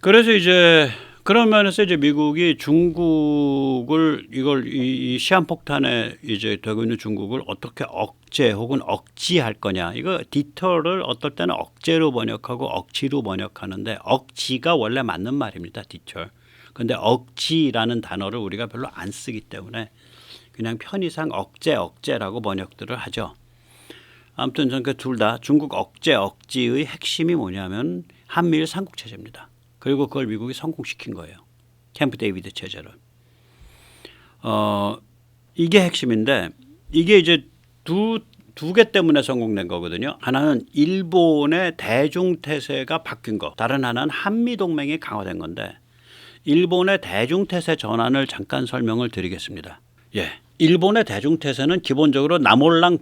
그래서 이제 그런 면에서 이제 미국이 중국을 이걸 이 시한폭탄에 이제 되고 있는 중국을 어떻게 억제 혹은 억지할 거냐. 이거 디터를 어떨 때는 억제로 번역하고 억지로 번역하는데 억지가 원래 맞는 말입니다. 디터. 근데 억지라는 단어를 우리가 별로 안 쓰기 때문에 그냥 편의상 억제라고 번역들을 하죠. 아무튼 전 그 둘 다 중국 억지의 핵심이 뭐냐면 한미일 삼국 체제입니다. 그리고 그걸 미국이 성공시킨 거예요. 캠프 데이비드 체제를. 이게 핵심인데 이게 이제 두 개 때문에 성공된 거거든요. 하나는 일본의 대중태세가 바뀐 거. 다른 하나는 한미동맹이 강화된 건데 일본의 대중태세 전환을 잠깐 설명을 드리겠습니다. 예. 일본의 대중태세는 기본적으로 나 몰랑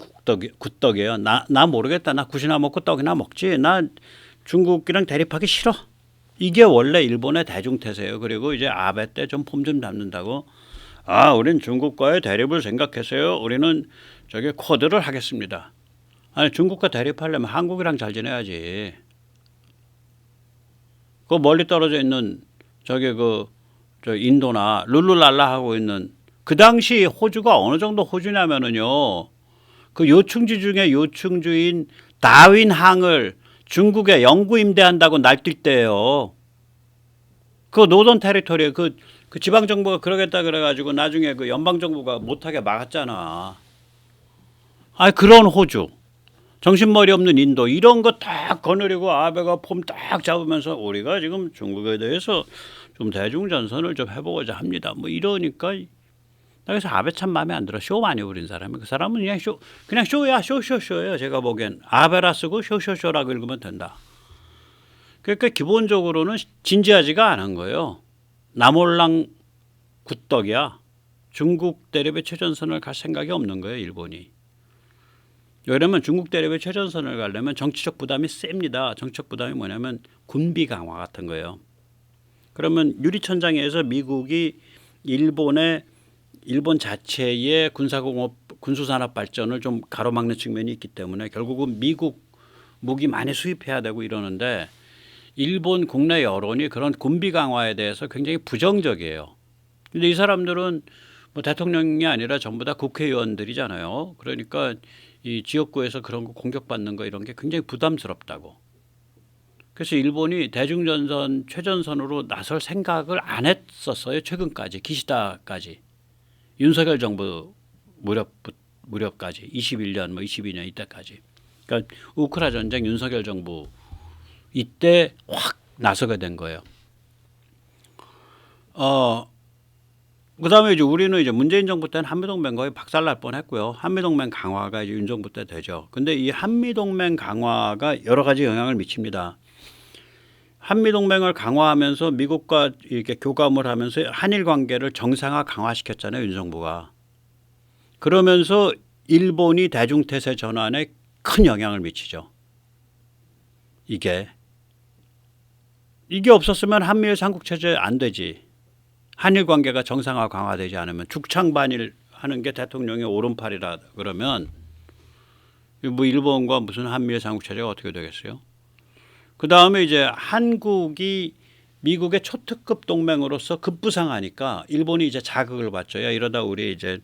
굿떡이에요. 나 모르겠다. 나 굿이나 먹고 떡이나 먹지. 나 중국이랑 대립하기 싫어. 이게 원래 일본의 대중태세예요. 그리고 이제 아베 때 좀 폼 좀 잡는다고 우린 중국과의 대립을 생각했어요. 우리는 저기 쿼드를 하겠습니다. 아니 중국과 대립하려면 한국이랑 잘 지내야지. 그 멀리 떨어져 있는 저기 저 인도나 룰루랄라 하고 있는 그 당시 호주가 어느 정도 호주냐면은요. 그 요충지 중에 요충주인 다윈항을 중국에 영구 임대한다고 날뛸 때예요. 그 노던 테리토리에 그 지방 정부가 그러겠다 그래가지고 나중에 그 연방 정부가 못하게 막았잖아. 그런 호주, 정신머리 없는 인도 이런 거 딱 거느리고 아베가 폼 딱 잡으면서 우리가 지금 중국에 대해서 좀 대중 전선을 좀 해보고자 합니다. 뭐 이러니까 그래서 아베 참 마음에 안 들어. 쇼 많이 부린 사람이. 그 사람은 그냥 쇼야. 쇼예요. 제가 보기엔 아베라 쓰고 쇼라고 읽으면 된다. 그러니까 기본적으로는 진지하지가 않은 거예요. 나몰랑 굿떡이야. 중국 대립의 최전선을 갈 생각이 없는 거예요. 일본이. 왜냐하면 중국 대립의 최전선을 가려면 정치적 부담이 셉니다. 정치적 부담이 뭐냐면 군비 강화 같은 거예요. 그러면 유리천장에서 미국이 일본 자체의 군수산업 발전을 좀 가로막는 측면이 있기 때문에 결국은 미국 무기 많이 수입해야 되고 이러는데 일본 국내 여론이 그런 군비 강화에 대해서 굉장히 부정적이에요. 근데 이 사람들은 뭐 대통령이 아니라 전부 다 국회의원들이잖아요. 그러니까 이 지역구에서 그런 거 공격받는 거 이런 게 굉장히 부담스럽다고. 그래서 일본이 대중전선 최전선으로 나설 생각을 안 했었어요. 최근까지 기시다까지. 윤석열 정부 무렵까지 21년 뭐 22년 이때까지. 그러니까 우크라 전쟁 윤석열 정부 이때 확 나서게 된 거예요. 그다음에 이제 우리는 이제 문재인 정부 때는 한미동맹 거의 박살날 뻔했고요. 한미동맹 강화가 이제 윤 정부 때 되죠. 근데 이 한미동맹 강화가 여러 가지 영향을 미칩니다. 한미동맹을 강화하면서 미국과 이렇게 교감을 하면서 한일 관계를 정상화 강화시켰잖아요. 윤 정부가. 그러면서 일본이 대중태세 전환에 큰 영향을 미치죠. 이게 없었으면 한미일 삼국체제 안 되지. 한일 관계가 정상화 강화되지 않으면 죽창반일 하는 게 대통령의 오른팔이라 그러면 뭐 일본과 무슨 한미일 삼국체제가 어떻게 되겠어요? 그다음에 이제 한국이 미국의 초특급 동맹으로서 급부상하니까 일본이 이제 자극을 받죠. 야 이러다 우리 이제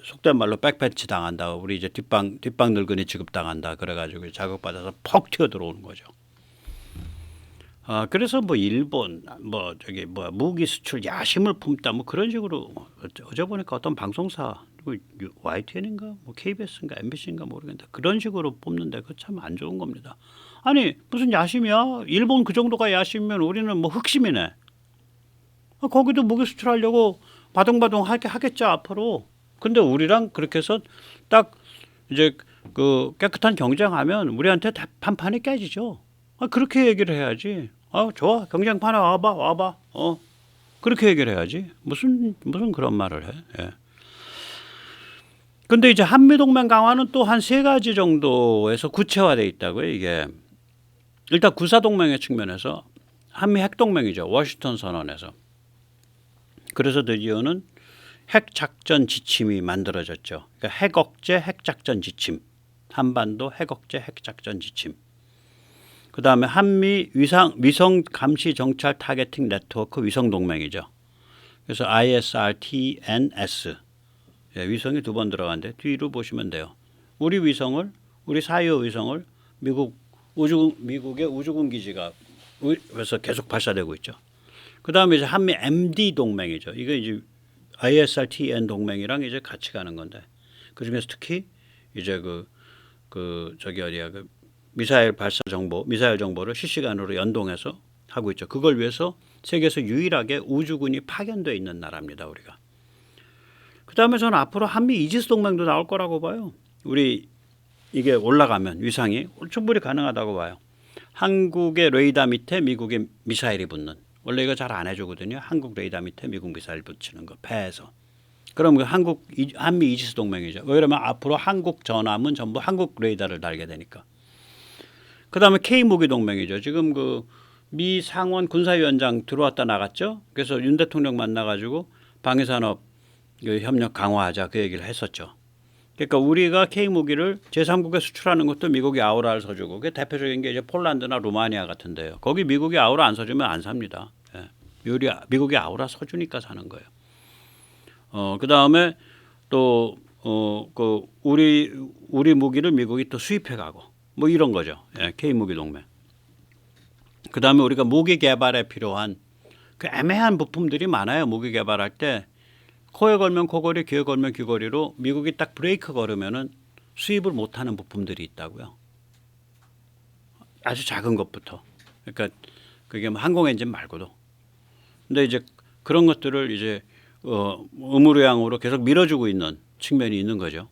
속된 말로 백패치 당한다. 우리 이제 뒷방 늙은이 취급당한다. 그래가지고 자극받아서 퍽 튀어 들어오는 거죠. 그래서 뭐 일본 무기 수출 야심을 품다 뭐 그런 식으로 어제 보니까 어떤 방송사 YTN인가 뭐 KBS인가 MBC인가 모르겠는데 그런 식으로 뽑는데 그 참 안 좋은 겁니다. 아니 무슨 야심이야? 일본 그 정도가 야심이면 우리는 뭐 흑심이네. 거기도 무기 수출하려고 바둥바둥 하겠죠 앞으로. 근데 우리랑 그렇게 해서 딱 이제 그 깨끗한 경쟁하면 우리한테 다 판판이 깨지죠. 그렇게 얘기를 해야지. 좋아 경쟁판에 와봐. 그렇게 얘기를 해야지. 무슨 그런 말을 해. 예. 근데 이제 한미동맹 강화는 또 한 3가지 정도에서 구체화되어 있다고요. 이게 일단 군사동맹의 측면에서 한미 핵동맹이죠. 워싱턴 선언에서. 그래서 드디어는 핵작전 지침이 만들어졌죠. 그러니까 핵억제 핵작전 지침. 한반도 핵억제 핵작전 지침. 그다음에 한미 위성 감시 정찰 타겟팅 네트워크 위성 동맹이죠. 그래서 ISRTNS. 예, 위성이 두 번 들어가는데 뒤로 보시면 돼요. 우리 사이오 위성을 미국의 우주군 기지가 그래서 계속 발사되고 있죠. 그다음에 이제 한미 MD 동맹이죠. 이거 이제 ISRTN 동맹이랑 이제 같이 가는 건데 그 중에서 특히 이제 미사일 발사 정보, 미사일 정보를 실시간으로 연동해서 하고 있죠. 그걸 위해서 세계에서 유일하게 우주군이 파견되어 있는 나라입니다, 우리가. 그다음에 저는 앞으로 한미 이지스 동맹도 나올 거라고 봐요. 우리 이게 올라가면 위상이 충분히 가능하다고 봐요. 한국의 레이더 밑에 미국의 미사일이 붙는. 원래 이거 잘 안 해주거든요. 한국 레이더 밑에 미국 미사일 붙이는 거 배에서. 그럼 한미 이지스 동맹이죠. 왜냐면 앞으로 한국 전함은 전부 한국 레이더를 달게 되니까. 그다음에 K 무기 동맹이죠. 지금 미 상원 군사위원장 들어왔다 나갔죠. 그래서 윤 대통령 만나가지고 방위산업 협력 강화하자 그 얘기를 했었죠. 그러니까 우리가 K 무기를 제3국에 수출하는 것도 미국이 아우라를 서주고 그 대표적인 게 이제 폴란드나 루마니아 같은데요. 거기 미국이 아우라 안 서주면 안 삽니다. 예. 미국이 아우라 서주니까 사는 거예요. 그다음에 또 우리 무기를 미국이 또 수입해 가고 뭐 이런 거죠. 예, K 무기 동맹. 그다음에 우리가 무기 개발에 필요한 그 애매한 부품들이 많아요. 무기 개발할 때 코에 걸면 코걸이, 귀에 걸면 귀걸이로 미국이 딱 브레이크 걸으면은 수입을 못하는 부품들이 있다고요. 아주 작은 것부터. 그러니까 그게 뭐 항공 엔진 말고도. 근데 이제 그런 것들을 이제 의무량으로 계속 밀어주고 있는 측면이 있는 거죠.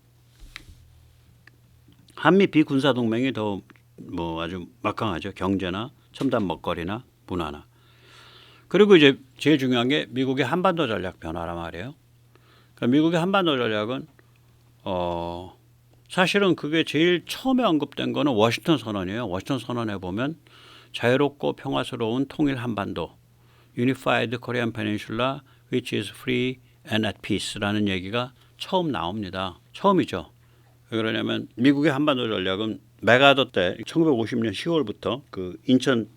한미 비군사 동맹이 더 뭐 아주 막강하죠. 경제나 첨단 먹거리나 문화나. 그리고 이제 제일 중요한 게 미국의 한반도 전략 변화란 말이에요. 그러니까 미국의 한반도 전략은 사실은 그게 제일 처음에 언급된 거는 워싱턴 선언이에요. 워싱턴 선언에 보면 자유롭고 평화스러운 통일 한반도, Unified Korean Peninsula, which is free and at peace라는 얘기가 처음 나옵니다. 처음이죠. 왜 그러냐면 미국의 한반도 전략은 메가더 때 1950년 10월부터 그 인천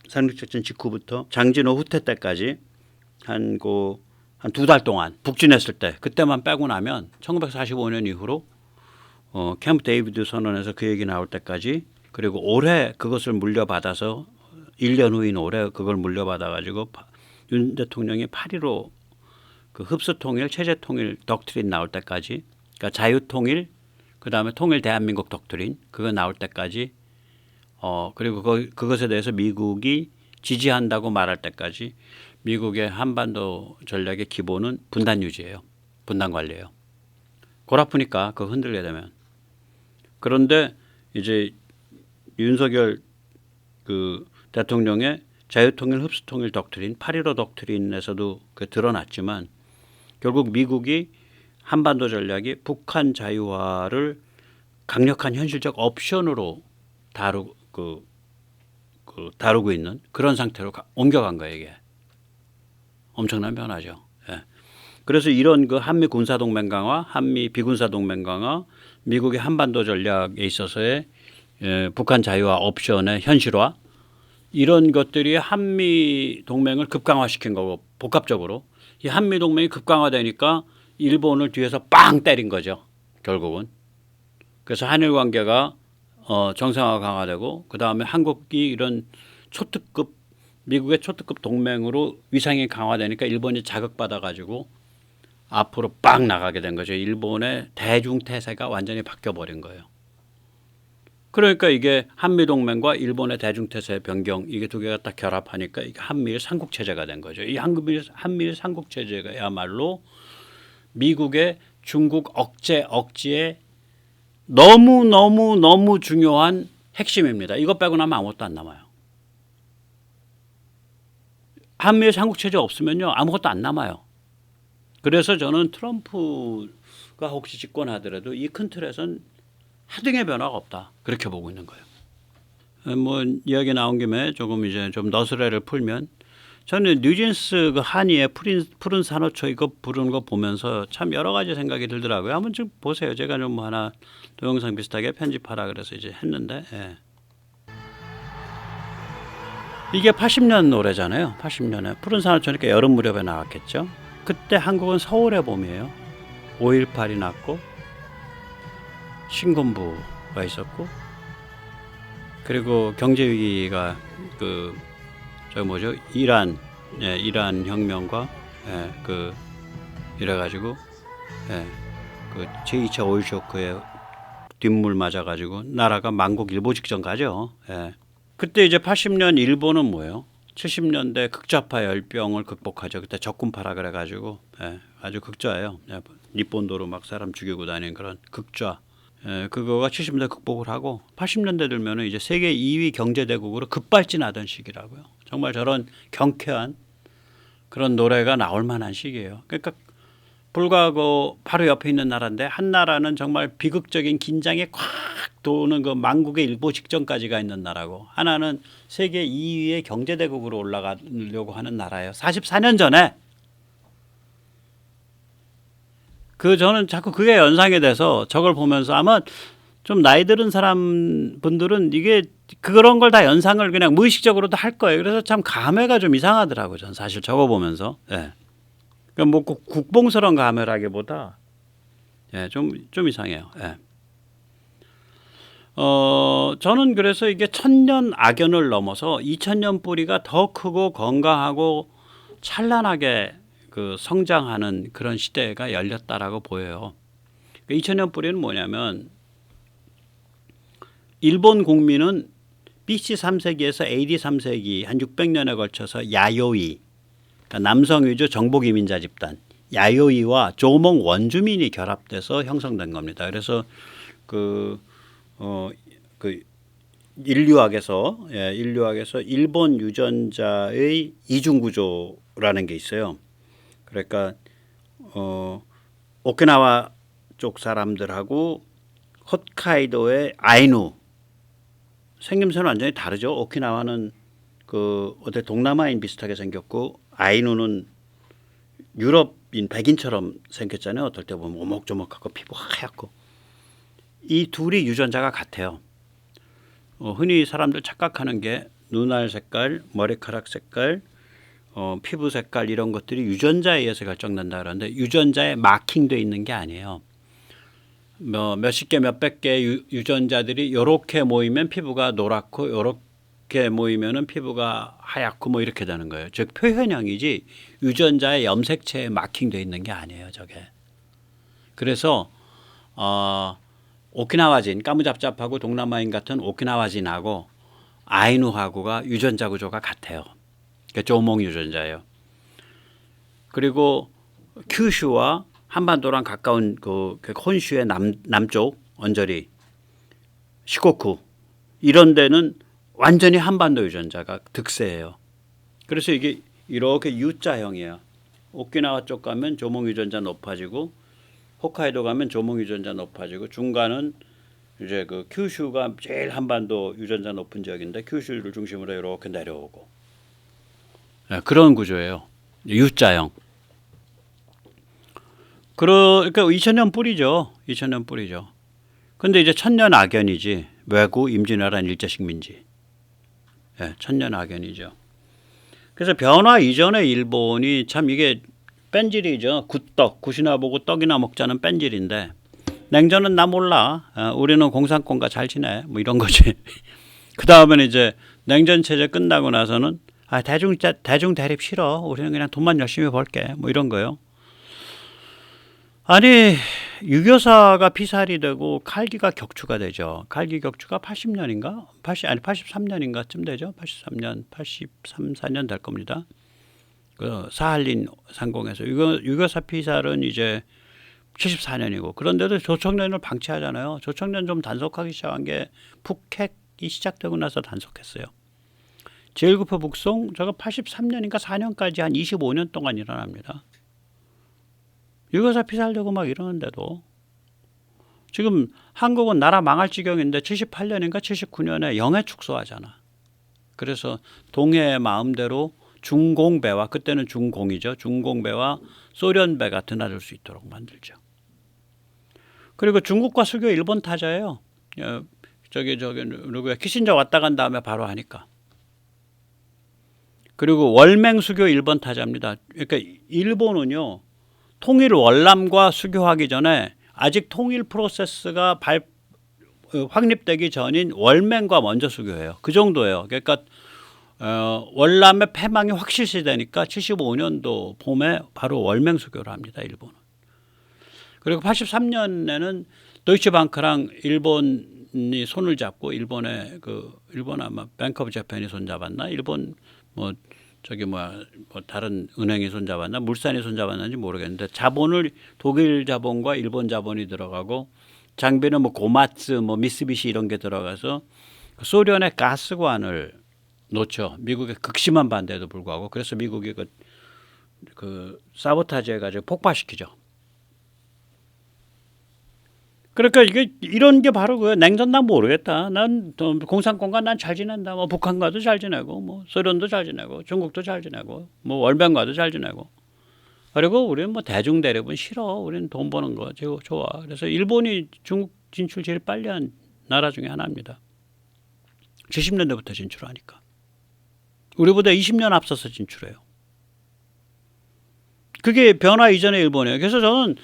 상륙작전 직후부터 장진호 후퇴 때까지 한 두 달 동안 북진했을 때 그때만 빼고 나면 1945년 이후로 캠프 데이비드 선언에서 그 얘기 나올 때까지 그리고 올해 그것을 물려받아서 1년 후인 올해 그걸 물려받아 가지고 윤 대통령이 8.15 그 흡수통일 체제통일 덕트린 나올 때까지 그러니까 자유통일 그다음에 통일 대한민국 덕트린 그거 나올 때까지 그리고 그것에 대해서 미국이 지지한다고 말할 때까지 미국의 한반도 전략의 기본은 분단 유지예요. 분단 관리예요. 골 아프니까 그거 흔들게 되면. 그런데 이제 윤석열 그 대통령의 자유통일 흡수통일 덕트린 8.15 덕트린에서도 그 드러났지만 결국 미국이 한반도 전략이 북한 자유화를 강력한 현실적 옵션으로 다루고 있는 그런 상태로 옮겨간 거예요. 이게 엄청난 변화죠. 예. 그래서 이런 그 한미 군사 동맹 강화, 한미 비군사 동맹 강화, 미국의 한반도 전략에 있어서의 북한 자유화 옵션의 현실화 이런 것들이 한미 동맹을 급강화시킨 거고 복합적으로 이 한미 동맹이 급강화되니까 일본을 뒤에서 빵 때린 거죠. 결국은. 그래서 한일 관계가 정상화 강화되고 그다음에 한국이 이런 초특급 미국의 초특급 동맹으로 위상이 강화되니까 일본이 자극받아 가지고 앞으로 빵 나가게 된 거죠. 일본의 대중태세가 완전히 바뀌어버린 거예요. 그러니까 이게 한미동맹과 일본의 대중태세 변경 이게 두 개가 딱 결합하니까 이게 한미일 삼국체제가 된 거죠. 이 한미일 삼국체제야말로 미국의 중국 억지에 너무 중요한 핵심입니다. 이것 빼고 나면 아무것도 안 남아요. 한미일 삼국체제 없으면요 아무것도 안 남아요. 그래서 저는 트럼프가 혹시 집권하더라도 이 큰 틀에선 하등의 변화가 없다. 그렇게 보고 있는 거예요. 뭐 이야기 나온 김에 조금 이제 좀 너스레를 풀면 저는 뉴진스 그 한이의 푸른 산호초 이거 부르는 거 보면서 참 여러 가지 생각이 들더라고요. 한번 좀 보세요. 제가 좀 하나 동영상 비슷하게 편집하라 그래서 이제 했는데. 예. 이게 80년 노래잖아요. 80년에 푸른 산호초니까 여름 무렵에 나왔겠죠. 그때 한국은 서울의 봄이에요. 5.18이 났고 신군부가 있었고 그리고 경제 위기가 이란 이란 혁명과 이래가지고 그 제2차 오일 쇼크에 뒷물 맞아가지고 나라가 만국 일보 직전 가죠. 그때 이제 80년 일본은 뭐예요? 70년대 극좌파 열병을 극복하죠. 그때 적군파라 그래가지고 아주 극좌예요. 일본도로 막 사람 죽이고 다니는 그런 극좌. 그거가 70년대 극복을 하고 80년대 들면은 이제 세계 2위 경제대국으로 급발진하던 시기라고요. 정말 저런 경쾌한 그런 노래가 나올 만한 시기예요. 그러니까 불과 바로 옆에 있는 나라인데 한 나라는 정말 비극적인 긴장이 콱 도는 그 만국의 일보 직전까지가 있는 나라고 하나는 세계 2위의 경제대국으로 올라가려고 하는 나라예요. 44년 전에 저는 자꾸 그게 연상이 돼서 저걸 보면서 아마 좀 나이 들은 사람 분들은 이게 그런 걸 다 연상을 그냥 무의식적으로도 할 거예요. 그래서 참 감회가 좀 이상하더라고요. 전 사실 저거 보면서. 그러니까 뭐 국뽕스러운 감회라기보다 좀 이상해요. 저는 그래서 이게 천년 악연을 넘어서 2000년 뿌리가 더 크고 건강하고 찬란하게 성장하는 그런 시대가 열렸다라고 보여요. 2000년 뿌리는 뭐냐면 일본 국민은 BC 3세기에서 AD 3세기 한 600년에 걸쳐서 야요이, 그러니까 남성 위주 정복 이민자 집단 야요이와 조몽 원주민이 결합돼서 형성된 겁니다. 그래서 인류학에서 일본 유전자의 이중 구조라는 게 있어요. 그러니까 오키나와 쪽 사람들하고 홋카이도의 아이누 생김새는 완전히 다르죠. 오키나와는 어디 동남아인 비슷하게 생겼고 아이누는 유럽인 백인처럼 생겼잖아요. 어떨 때 보면 오목조목하고 피부 하얗고 이 둘이 유전자가 같아요. 흔히 사람들 착각하는 게 눈알 색깔, 머리카락 색깔, 피부 색깔 이런 것들이 유전자에 의해서 결정된다 그러는데 유전자에 마킹되어 있는 게 아니에요. 몇십 개, 몇백 개 유전자들이 이렇게 모이면 피부가 노랗고 이렇게 모이면은 피부가 하얗고 뭐 이렇게 되는 거예요. 즉 표현형이지 유전자의 염색체에 마킹되어 있는 게 아니에요. 저게. 그래서 오키나와진 까무잡잡하고 동남아인 같은 오키나와진하고 아이누하고가 유전자 구조가 같아요. 조몽 유전자예요. 그리고 큐슈와 한반도랑 가까운 혼슈의 남쪽 언저리 시코쿠 이런 데는 완전히 한반도 유전자가 득세예요. 그래서 이게 이렇게 U자형이에요. 오키나와 쪽 가면 조몽 유전자 높아지고 홋카이도 가면 조몽 유전자 높아지고 중간은 이제 큐슈가 제일 한반도 유전자 높은 지역인데 큐슈를 중심으로 이렇게 내려오고 그런 구조예요. U자형. 그러니까 2000년 뿌리죠. 2000년 뿌리죠. 근데 이제 천년 악연이지. 왜구 임진왜란 일제식민지. 천년 악연이죠. 그래서 변화 이전의 일본이 참 이게 뺀질이죠. 굿떡, 굿이나 보고 떡이나 먹자는 뺀질인데 냉전은 나 몰라. 우리는 공산권과 잘 지내. 뭐 이런 거지. 그 다음에는 이제 냉전 체제 끝나고 나서는 대중 대립 싫어. 우리는 그냥 돈만 열심히 벌게. 뭐 이런 거요. 아니 6.24가 피살이 되고 칼기가 격추가 되죠. 칼기 격추가 80년인가? 83년인가쯤 되죠. 83년, 83, 4년 될 겁니다. 사할린 상공에서 6.24 피살은 이제 74년이고 그런데도 조총련을 방치하잖아요. 조총련 좀 단속하기 시작한 게 북핵이 시작되고 나서 단속했어요. 제1구포 북송 저거 83년인가 4년까지 한 25년 동안 일어납니다. 6.24 피살되고 막 이러는데도 지금 한국은 나라 망할 지경인데 78년인가 79년에 영해 축소하잖아. 그래서 동해의 마음대로 중공배와 그때는 중공이죠. 중공배와 소련배가 드나들 수 있도록 만들죠. 그리고 중국과 수교 일본 타자예요. 누구야 키신저 왔다 간 다음에 바로 하니까. 그리고 월맹 수교 일본 타자입니다. 그러니까 일본은요 통일 월남과 수교하기 전에 아직 통일 프로세스가 확립되기 전인 월맹과 먼저 수교해요. 그 정도예요. 그러니까 월남의 패망이 확실시 되니까 75년도 봄에 바로 월맹 수교를 합니다. 일본은. 그리고 83년에는 도이치방크랑 일본이 손을 잡고 일본 아마 뱅크 오브 재팬이 손잡았나? 일본 뭐 다른 은행이 손잡았나? 물산이 손잡았는지 모르겠는데 자본을 독일 자본과 일본 자본이 들어가고 장비는 뭐 고마츠, 뭐 미쓰비시 이런 게 들어가서 소련의 가스관을 놓죠. 미국의 극심한 반대에도 불구하고. 그래서 미국이 그 사보타지 해가지고 폭파시키죠. 그러니까 이런 게 바로 그 냉전 난 모르겠다. 난 공산권과 난 잘 지낸다. 뭐 북한과도 잘 지내고, 뭐 소련도 잘 지내고, 중국도 잘 지내고, 뭐 월병과도 잘 지내고. 그리고 우리는 뭐 대중 대립은 싫어. 우리는 돈 버는 거 좋아. 그래서 일본이 중국 진출 제일 빨리 한 나라 중에 하나입니다. 70년대부터 진출하니까. 우리보다 20년 앞서서 진출해요. 그게 변화 이전의 일본이에요. 그래서 저는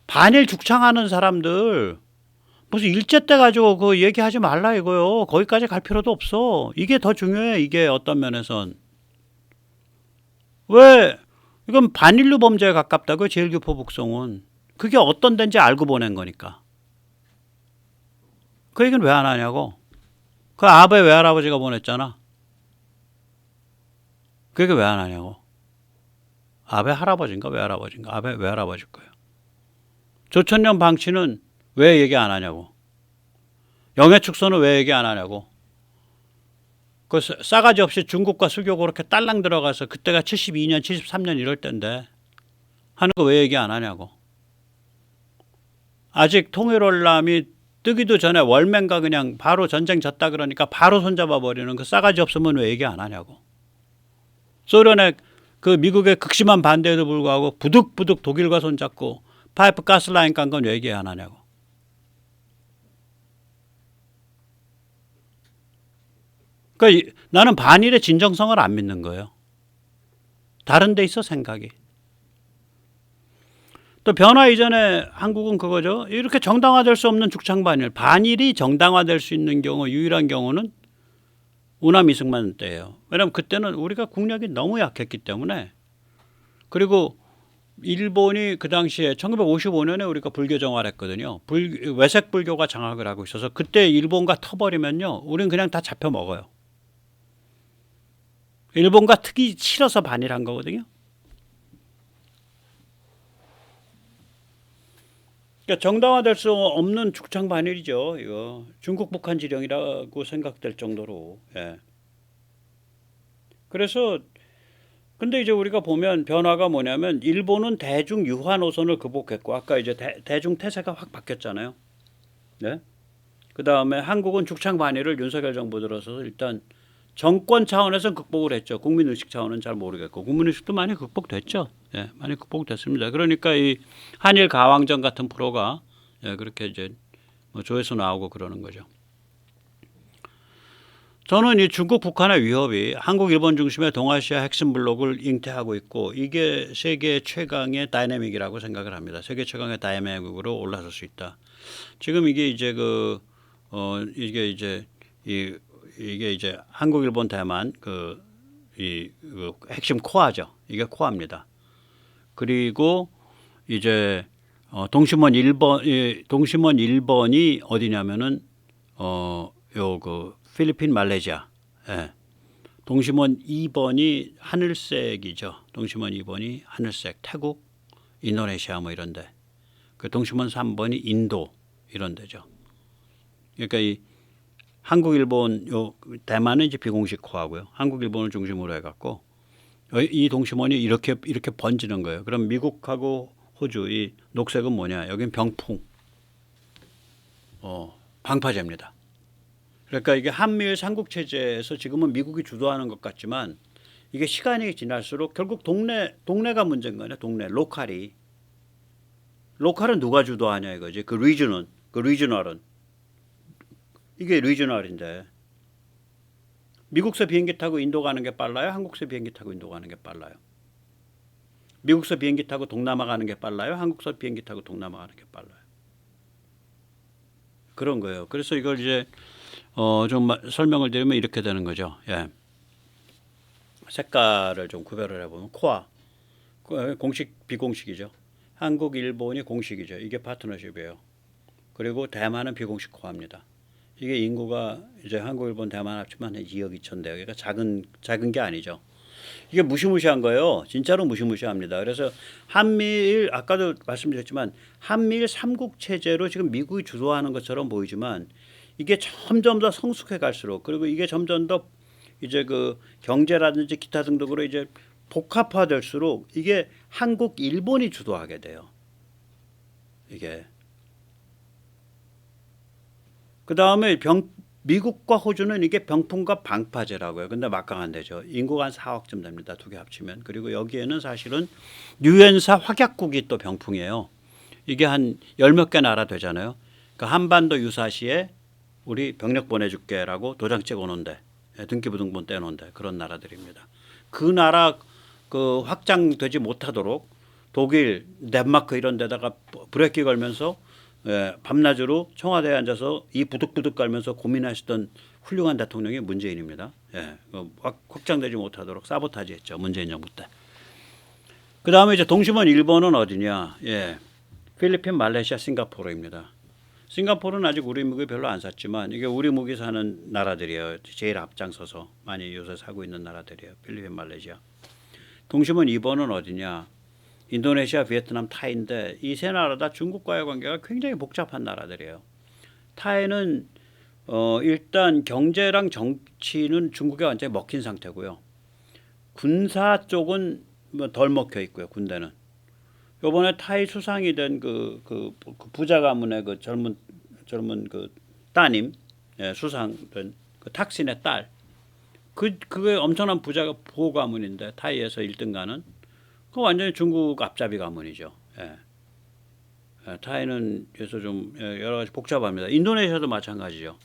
반일 죽창하는 사람들 무슨 일제 때 가지고 그 얘기하지 말라 이거요. 거기까지 갈 필요도 없어. 이게 더 중요해. 이게 어떤 면에선. 왜 이건 반인류 범죄에 가깝다고요. 제1교포 북송은. 그게 어떤 데인지 알고 보낸 거니까. 그 얘기는 왜 안 하냐고. 그 아베 외할아버지가 보냈잖아. 그 얘기 왜 안 하냐고. 아베 할아버지인가 외할아버지인가. 아베 외할아버지일 거예요. 조천년 방치는 왜 얘기 안 하냐고. 영해축소는 왜 얘기 안 하냐고. 그 싸가지 없이 중국과 수교 그렇게 딸랑 들어가서 그때가 72년, 73년 이럴 때인데 하는 거 왜 얘기 안 하냐고. 아직 통일월남이 뜨기도 전에 월맹과 그냥 바로 전쟁 졌다 그러니까 바로 손잡아 버리는 그 싸가지 없으면 왜 얘기 안 하냐고. 소련의 그 미국의 극심한 반대에도 불구하고 부득부득 독일과 손잡고 파이프 가스라인 깐 건 왜 얘기 안 하냐고. 그러니까 나는 반일의 진정성을 안 믿는 거예요. 다른 데 있어 생각이. 또 변화 이전에 한국은 그거죠. 이렇게 정당화될 수 없는 죽창반일. 반일이 정당화될 수 있는 경우 유일한 경우는 우남 이승만 때예요. 왜냐하면 그때는 우리가 국력이 너무 약했기 때문에. 그리고 일본이 그 당시에 1955년에 우리가 불교 정화를 했거든요. 외색 불교가 장악을 하고 있어서 그때 일본과 터버리면요. 우리는 그냥 다 잡혀 먹어요. 일본과 특이 싫어서 반일한 거거든요. 그러니까 정당화될 수 없는 죽창 반일이죠. 이거 중국 북한 지령이라고 생각될 정도로. 예. 그래서 근데 이제 우리가 보면 변화가 뭐냐면 일본은 대중 유화 노선을 극복했고 아까 이제 대중 태세가 확 바뀌었잖아요. 네. 그 다음에 한국은 죽창 반일을 윤석열 정부 들어서 일단 정권 차원에서 극복을 했죠. 국민의식 차원은 잘 모르겠고 국민의식도 많이 극복됐죠. 예, 많이 극복됐습니다. 그러니까 이 한일 가왕전 같은 프로가 예, 그렇게 이제 뭐 조회수 나오고 그러는 거죠. 저는 이 중국 북한의 위협이 한국 일본 중심의 동아시아 핵심 블록을 잉태하고 있고 이게 세계 최강의 다이내믹이라고 생각을 합니다. 세계 최강의 다이내믹으로 올라설 수 있다. 지금 이게 이제 이게 이제 한국 일본 대만 그 핵심 코어죠. 이게 코어입니다. 그리고 이제 동심원 1번이 어디냐면은 필리핀, 말레이시아. 예. 동심원 2번이 하늘색이죠. 동심원 2번이 하늘색, 태국, 인도네시아 뭐 이런데. 그 동심원 3번이 인도 이런 데죠. 그러니까 이 한국, 일본, 대만은 이제 비공식 코어고요. 한국, 일본을 중심으로 해갖고 이 동심원이 이렇게 번지는 거예요. 그럼 미국하고 호주 이 녹색은 뭐냐? 여긴 병풍, 방파제입니다. 그러니까 이게 한미일 삼국 체제에서 지금은 미국이 주도하는 것 같지만 이게 시간이 지날수록 결국 동네가 문제인 거냐? 동네 로컬은 누가 주도하냐 이거지. 그 리저널은 이게 리저널인데 미국서 비행기 타고 인도 가는 게 빨라요? 한국서 비행기 타고 인도 가는 게 빨라요? 미국서 비행기 타고 동남아 가는 게 빨라요? 한국서 비행기 타고 동남아 가는 게 빨라요? 그런 거예요. 그래서 이걸 이제 좀 설명을 드리면 이렇게 되는 거죠. 예. 색깔을 좀 구별을 해보면 코아 공식 비공식이죠. 한국 일본이 공식이죠. 이게 파트너십이에요. 그리고 대만은 비공식 코아입니다. 이게 인구가 이제 한국 일본 대만 합치면 한 2억 2천 대요. 그러니까 작은 게 아니죠. 이게 무시무시한 거예요. 진짜로 무시무시합니다. 그래서 한미일 아까도 말씀드렸지만 한미일 삼국 체제로 지금 미국이 주도하는 것처럼 보이지만 이게 점점 더 성숙해 갈수록 그리고 이게 점점 더 이제 그 경제라든지 기타 등등으로 이제 복합화될수록 이게 한국 일본이 주도하게 돼요. 이게 그 다음에 미국과 호주는 이게 병풍과 방파제라고요. 근데 막강한 데죠. 인구가 한 4억쯤 됩니다. 두 개 합치면. 그리고 여기에는 사실은 유엔사 확약국이 또 병풍이에요. 이게 한 열 몇 개 나라 되잖아요. 그러니까 한반도 유사시에 우리 병력 보내줄게라고 도장 찍어놓은데 등기부등본 떼놓은데 그런 나라들입니다. 그 나라 그 확장되지 못하도록 독일, 덴마크 이런 데다가 브레이크 걸면서 밤낮으로 청와대에 앉아서 이 부득부득 깔면서 고민하시던 훌륭한 대통령이 문재인입니다. 확장되지 못하도록 사보타지했죠. 문재인 정부 때. 그 다음에 이제 동심원 일본은 어디냐? 필리핀, 말레이시아, 싱가포르입니다. 싱가포르는 아직 우리 무기 별로 안 샀지만 이게 우리 무기 사는 나라들이에요. 제일 앞장서서 많이 요새 사고 있는 나라들이에요. 필리핀, 말레이시아. 동심원 2번은 어디냐? 인도네시아, 베트남, 타이인데 이 세 나라 다 중국과의 관계가 굉장히 복잡한 나라들이에요. 타이는 일단 경제랑 정치는 중국에 완전히 먹힌 상태고요. 군사 쪽은 덜 먹혀 있고요. 군대는. 이번에 타이 수상이 된 그 부자 가문의 그 젊은 그 따님 수상된 그 탁신의 딸. 그게 엄청난 부자가 부호 가문인데 타이에서 1등 가는 그 완전히 중국 앞잡이 가문이죠. 타이는 그래서 좀 여러 가지 복잡합니다. 인도네시아도 마찬가지죠.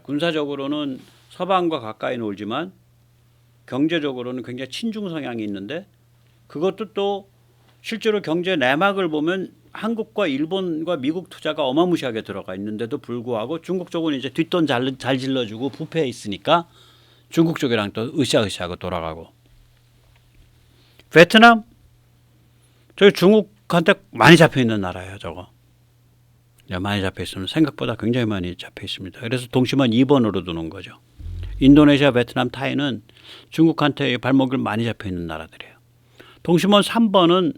군사적으로는 서방과 가까이 놀지만 경제적으로는 굉장히 친중 성향이 있는데 그것도 또 실제로 경제 내막을 보면 한국과 일본과 미국 투자가 어마무시하게 들어가 있는데도 불구하고 중국 쪽은 이제 뒷돈 잘 질러주고 부패해 있으니까 중국 쪽이랑 또 으쌰으쌰하고 돌아가고. 베트남 저기 중국한테 많이 잡혀 있는 나라예요. 저거 많이 잡혀 있으면 생각보다 굉장히 많이 잡혀 있습니다. 그래서 동심원 2번으로 두는 거죠. 인도네시아, 베트남, 타이는 중국한테 발목을 많이 잡혀 있는 나라들이에요. 동심원 3번은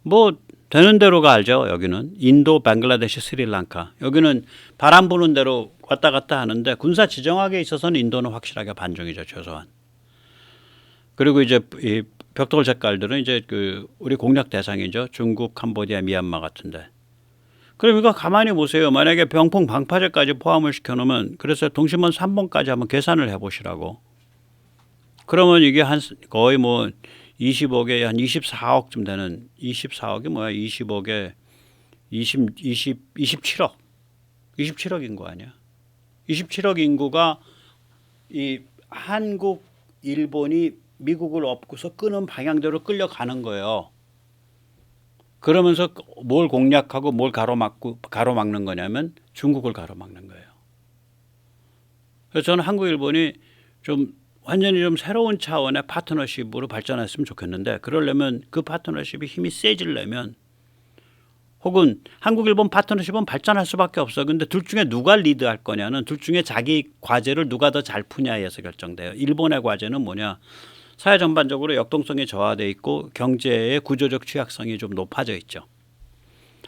뭐 되는 대로가 알죠. 여기는 인도, 방글라데시, 스리랑카. 여기는 바람 부는 대로 왔다 갔다 하는데 군사 지정학에 있어서는 인도는 확실하게 반중이죠. 최소한. 그리고 이제 이 벽돌 색깔들은 이제 그 우리 공략 대상이죠. 중국, 캄보디아, 미얀마 같은데. 그럼 이거 가만히 보세요. 만약에 병풍, 방파제까지 포함을 시켜놓으면 그래서 동심원 3번까지 한번 계산을 해보시라고. 그러면 이게 한 거의 뭐 20억에 한 24억쯤 되는 24억이 뭐야? 20억에 27억. 27억 인구 아니야? 27억 인구가 이 한국, 일본이 미국을 업고서 끄는 방향대로 끌려가는 거예요. 그러면서 뭘 공략하고 뭘 가로막는 거냐면 중국을 가로막는 거예요. 그래서 저는 한국, 일본이 좀 완전히 좀 새로운 차원의 파트너십으로 발전했으면 좋겠는데 그러려면 그 파트너십이 힘이 세지려면 혹은 한국, 일본 파트너십은 발전할 수밖에 없어. 근데 둘 중에 누가 리드할 거냐는 둘 중에 자기 과제를 누가 더 잘 푸냐에서 결정돼요. 일본의 과제는 뭐냐. 사회 전반적으로 역동성이 저하돼 있고 경제의 구조적 취약성이 좀 높아져 있죠.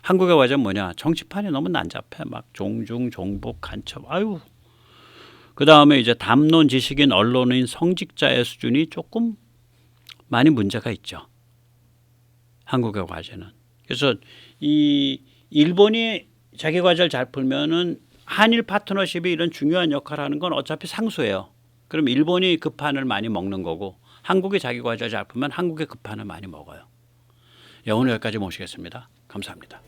한국의 과제는 뭐냐. 정치판이 너무 난잡해. 막 종중, 종북, 간첩. 아유. 그 다음에 이제 담론 지식인, 언론인, 성직자의 수준이 조금 많이 문제가 있죠. 한국의 과제는. 그래서 이 일본이 자기 과제를 잘 풀면은 한일 파트너십이 이런 중요한 역할을 하는 건 어차피 상수예요. 그럼 일본이 그 판을 많이 먹는 거고 한국이 자기 과제를 잘 풀면 한국의 그 판을 많이 먹어요. 오늘 여기까지 모시겠습니다. 감사합니다.